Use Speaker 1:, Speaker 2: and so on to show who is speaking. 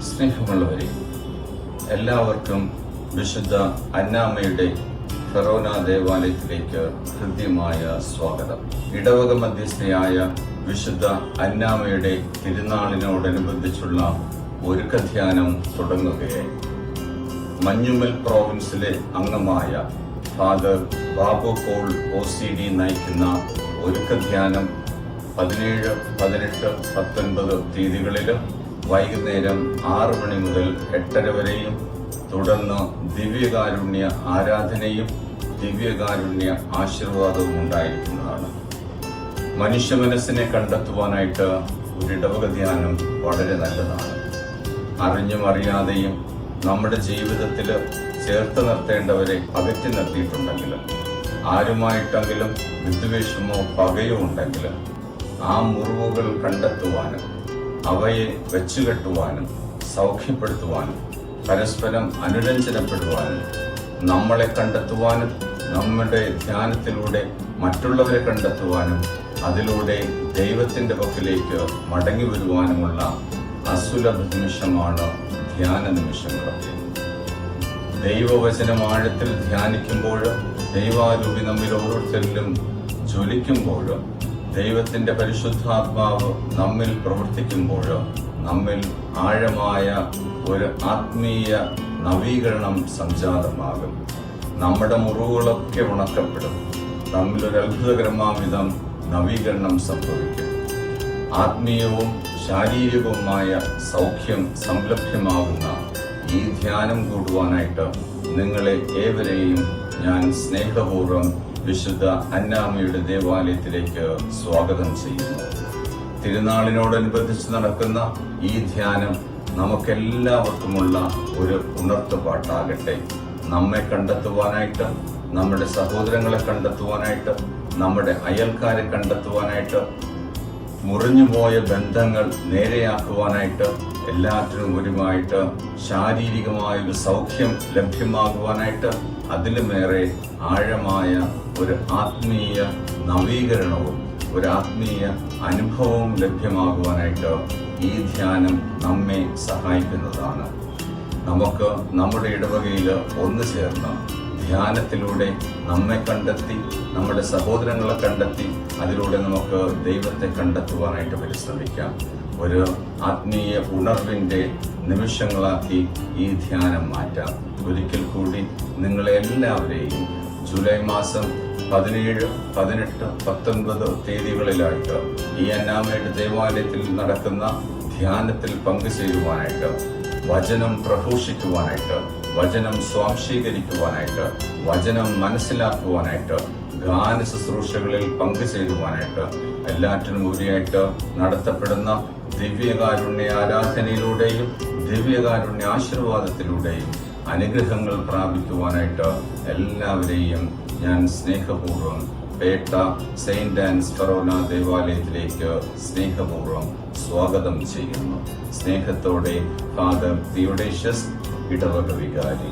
Speaker 1: സ്നേഹമുള്ളവരെ, എല്ലാവർക്കും വിശുദ്ധ അന്നാമ്മയുടെ ഫെറോന ദേവാലയത്തിലേക്ക് ഹൃദ്യമായ സ്വാഗതം. ഇടവക മധ്യസ്ഥയായ വിശുദ്ധ അന്നാമ്മയുടെ തിരുനാളിനോടനുബന്ധിച്ചുള്ള ഒരുക്കധ്യാനം തുടങ്ങുകയായി. മഞ്ഞുമൽ പ്രോവിൻസിലെ അംഗമായ ഫാദർ ബാബു പോൾ OCD നയിക്കുന്ന ഒരുക്കധ്യാനം 17, 18, 19 തീയതികളിൽ വൈകുന്നേരം 6 മണി മുതൽ 8:30 വരെയും തുടർന്ന് ദിവ്യകാരുണ്യ ആരാധനയും ദിവ്യകാരുണ്യ ആശീർവാദവും ഉണ്ടായിരിക്കുന്നതാണ്. മനുഷ്യ മനസ്സിനെ കണ്ടെത്തുവാനായിട്ട് ഒരു ഇടവക ധ്യാനം വളരെ നല്ലതാണ്. അറിഞ്ഞും അറിയാതെയും നമ്മുടെ ജീവിതത്തിൽ ചേർത്ത് നിർത്തേണ്ടവരെ അകറ്റി നിർത്തിയിട്ടുണ്ടെങ്കിലും, ആരുമായിട്ടെങ്കിലും വിദ്വേഷമോ പകയോ ഉണ്ടെങ്കിൽ ആ മുറിവുകൾ കണ്ടെത്തുവാനും അവയെ വെച്ചുകെട്ടുവാനും സൗഖ്യപ്പെടുത്തുവാനും പരസ്പരം അനുരഞ്ജനപ്പെടുവാനും നമ്മളെ കണ്ടെത്തുവാനും നമ്മുടെ ധ്യാനത്തിലൂടെ മറ്റുള്ളവരെ കണ്ടെത്തുവാനും അതിലൂടെ ദൈവത്തിൻ്റെ പക്കലേക്ക് മടങ്ങി വരുവാനുമുള്ള അസുലഭ നിമിഷമാണ് ധ്യാന നിമിഷങ്ങളൊക്കെ. ദൈവവചനം ആഴത്തിൽ ധ്യാനിക്കുമ്പോഴും ദൈവാരൂപി നമ്മിൽ ഓരോരുത്തരിലും ജ്വലിക്കുമ്പോഴും ദൈവത്തിൻ്റെ പരിശുദ്ധാത്മാവ് നമ്മിൽ പ്രവർത്തിക്കുമ്പോഴും നമ്മിൽ ആഴമായ ഒരു ആത്മീയ നവീകരണം സംജാതമാകും. നമ്മുടെ മുറിവുകളൊക്കെ ഉണക്കപ്പെടും. നമ്മിലൊരു അത്ഭുതകരമാവിധം നവീകരണം സംഭവിക്കും. ആത്മീയവും ശാരീരികവുമായ സൗഖ്യം സംലഭ്യമാകുന്ന ഈ ധ്യാനം കൂടുവാനായിട്ട് നിങ്ങളെ ഏവരെയും ഞാൻ സ്നേഹപൂർവ്വം വിശുദ്ധ അന്നാമ്മയുടെ ദേവാലയത്തിലേക്ക് സ്വാഗതം ചെയ്യുന്നു. തിരുനാളിനോടനുബന്ധിച്ച് നടക്കുന്ന ഈ ധ്യാനം നമുക്കെല്ലാവർക്കുമുള്ള ഒരു ഉണർത്തുപാട്ടാകട്ടെ. നമ്മെ കണ്ടെത്തുവാനായിട്ട്, നമ്മുടെ സഹോദരങ്ങളെ കണ്ടെത്തുവാനായിട്ട്, നമ്മുടെ അയൽക്കാരെ കണ്ടെത്തുവാനായിട്ട്, മുറിഞ്ഞുപോയ ബന്ധങ്ങൾ നേരെയാക്കുവാനായിട്ട്, എല്ലാറ്റിനും ഒരുമായിട്ട് ശാരീരികമായൊരു സൗഖ്യം ലഭ്യമാകുവാനായിട്ട്, അതിലുമേറെ ആഴമായ ഒരു ആത്മീയ നവീകരണവും ഒരു ആത്മീയ അനുഭവവും ലഭ്യമാകുവാനായിട്ട് ഈ ധ്യാനം നമ്മെ സഹായിക്കുന്നതാണ്. നമുക്ക് നമ്മുടെ ഇടവകയിൽ ഒന്നു ചേർന്ന് ധ്യാനത്തിലൂടെ നമ്മെ കണ്ടെത്തി, നമ്മുടെ സഹോദരങ്ങളെ കണ്ടെത്തി, അതിലൂടെ നമുക്ക് ദൈവത്തെ കണ്ടെത്തുവാനായിട്ട് പരിശ്രമിക്കാം. ഒരു ആത്മീയ ഉണർവിൻ്റെ നിമിഷങ്ങളാക്കി ഈ ധ്യാനം മാറ്റാം. ഒരിക്കൽ കൂടി നിങ്ങളെ എല്ലാവരെയും ജൂലൈ മാസം 17, 18, 19 തീയതികളിലായിട്ട് ഈ അന്നാമ്മയുടെ ദേവാലയത്തിൽ നടക്കുന്ന ധ്യാനത്തിൽ പങ്കുചേരുവാനായിട്ട്, വചനം പ്രഘോഷിക്കുവാനായിട്ട്, വചനം സ്വാംശീകരിക്കുവാനായിട്ട്, വചനം മനസ്സിലാക്കുവാനായിട്ട്, ഗാന ശുശ്രൂഷകളിൽ പങ്കുചേരുവാനായിട്ട്, എല്ലാറ്റിനും ഉപരിയായിട്ട് നടത്തപ്പെടുന്ന ദിവ്യകാരുണ്യ ആരാധനയിലൂടെയും ദിവ്യകാരുണ്യ ആശീർവാദത്തിലൂടെയും അനുഗ്രഹങ്ങൾ പ്രാപിക്കുവാനായിട്ട് എല്ലാവരെയും ഞാൻ സ്നേഹപൂർവ്വം പേട്ട സെയിന്റ് ആൻസ് ഫെറോന ദേവാലയത്തിലേക്ക് സ്നേഹപൂർവ്വം സ്വാഗതം ചെയ്യുന്നു. സ്നേഹത്തോടെ ഫാദർ തിയോഡേഷ്യസ്, ഇടവക വികാരി.